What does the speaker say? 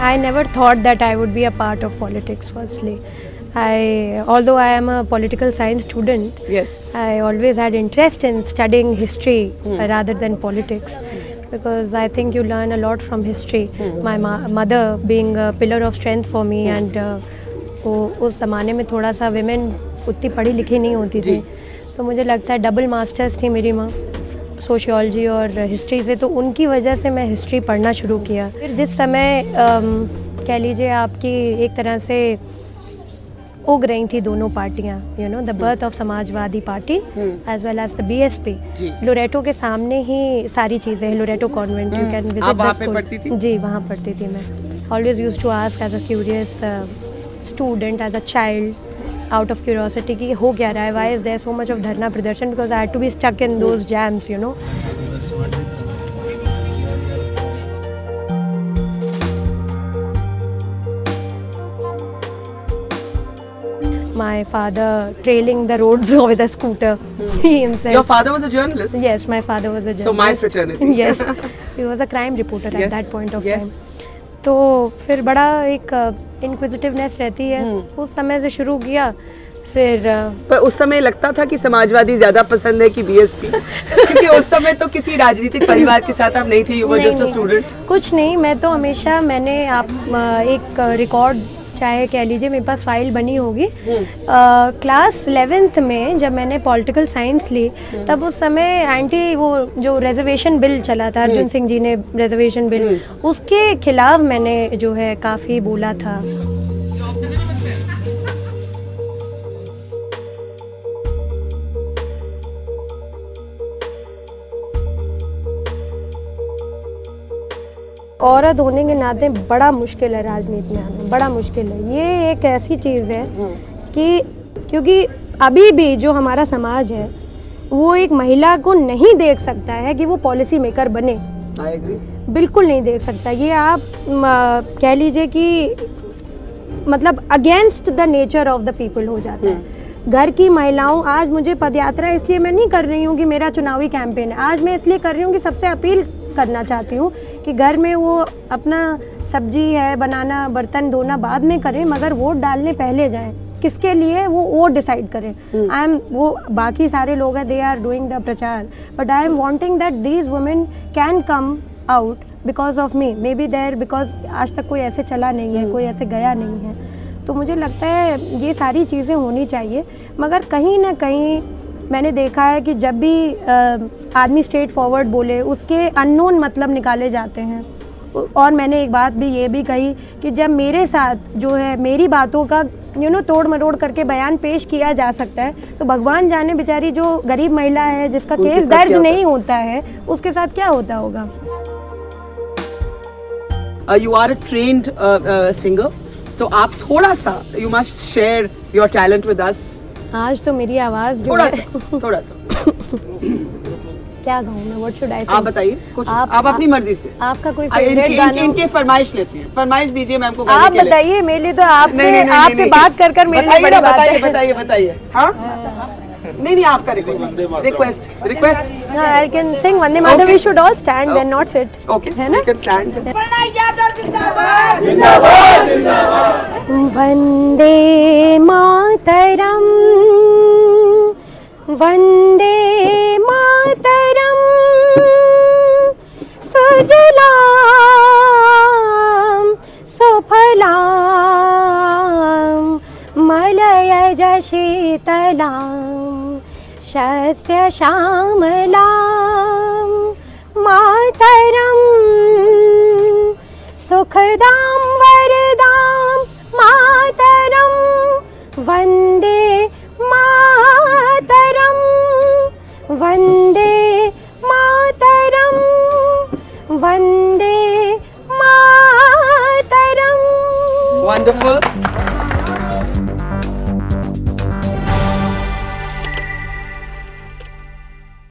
I never thought that I would be a part of politics firstly. Although I am a political science student, yes, I always had interest in studying history rather than politics, because I think you learn a lot from history. My mother being a pillar of strength for me, and उस ज़माने में थोड़ा सा women उतनी पढ़ी लिखी नहीं होती थी, तो मुझे लगता है डबल मास्टर्स थी मेरी माँ सोशियोलॉजी और हिस्ट्री से, तो उनकी वजह से मैं हिस्ट्री पढ़ना शुरू किया। फिर जिस समय कह लीजिए आपकी एक तरह से उग रही थी दोनों पार्टियां, you know, the birth of Samajwadi party as well as the BSP, Loreto के सामने ही सारी चीज़ें हैं। Loreto convent, you can visit the school. जी, वहाँ पढ़ती थी मैं। Always used to ask as a curious student, as a child, out of curiosity कि हो क्या रहा है, why is there so much of धरना प्रदर्शन, because I had to be stuck in those jams, you know. My father trailing the roads with a scooter. He himself. Your father was a journalist? Yes, my father was a journalist. So my fraternity. Yes, he was a crime reporter at that point of time. Yes. तो फिर बड़ा एक inquisitiveness रहती है, उस समय से शुरू किया। फिर पर उस समय लगता था कि समाजवादी ज़्यादा पसंद है कि बीएसपी? क्योंकि उस समय तो किसी राजनीतिक परिवार के साथ आप नहीं थे, you were just a student. कुछ नहीं, मैं तो हमेशा मैंने एक रिकॉर्ड चाहे कह लीजिए मेरे पास फाइल बनी होगी। क्लास 11th में जब मैंने पॉलिटिकल साइंस ली, तब उस समय एंटी वो जो रिजर्वेशन बिल चला था, अर्जुन सिंह जी ने रिजर्वेशन बिल, उसके खिलाफ मैंने जो है काफ़ी बोला था। औरत होने के नाते बड़ा मुश्किल है राजनीति में आना, बड़ा मुश्किल है। ये एक ऐसी चीज़ है कि क्योंकि अभी भी जो हमारा समाज है वो एक महिला को नहीं देख सकता है कि वो पॉलिसी मेकर बने। I agree. बिल्कुल नहीं देख सकता। ये आप कह लीजिए कि मतलब against the nature of the people हो जाता है। घर की महिलाओं, आज मुझे पदयात्रा इसलिए मैं नहीं कर रही हूँ कि मेरा चुनावी कैंपेन है, आज मैं इसलिए कर रही हूँ कि सबसे अपील करना चाहती हूँ कि घर में वो अपना सब्जी है बनाना, बर्तन धोना बाद में करें, मगर वोट डालने पहले जाएं। किसके लिए वो डिसाइड करें। वो बाकी सारे लोग हैं, they are doing the prachar, but I am wanting that these women can come out because of me, may be there, because आज तक कोई ऐसे चला नहीं है, कोई ऐसे गया नहीं है। तो मुझे लगता है ये सारी चीज़ें होनी चाहिए, मगर कहीं ना कहीं मैंने देखा है कि जब भी आदमी स्ट्रेट फॉरवर्ड बोले, उसके अननोन मतलब निकाले जाते हैं। और मैंने एक बात भी ये भी कही कि जब मेरे साथ जो है मेरी बातों का तोड़ मरोड़ करके बयान पेश किया जा सकता है, तो भगवान जाने बेचारी जो गरीब महिला है जिसका केस दर्ज नहीं होता है, उसके साथ क्या होता होगा। You are a trained singer, तो आप थोड़ा सा you must share your talent with us. आज तो मेरी आवाज़ जो है थोड़ा सा क्या गाऊँ मैं, व्हाट शुड आई से? आप बताइए कुछ, आप अपनी मर्जी से। आपका कोई फेवरेट गाना? इनके फरमाइश लेते हैं, फरमाइश दीजिए मैम को। आप बताइए, मेरे लिए तो आपसे बात कर मेरे लिए बड़ी बात है। बताइए। हाँ नहीं आपका request I can sing Vande Mataram. We should all stand and not sit. Okay, है ना? you can stand. Vande Mataram, Vande Mataram, Sujalam सुफलाम मलयज शीतलाम शस्य श्यामलां मातरं सुखदां वरदां मातरं वन्दे मातरं वन्दे मातरं वन्दे मातरं। Wonderful.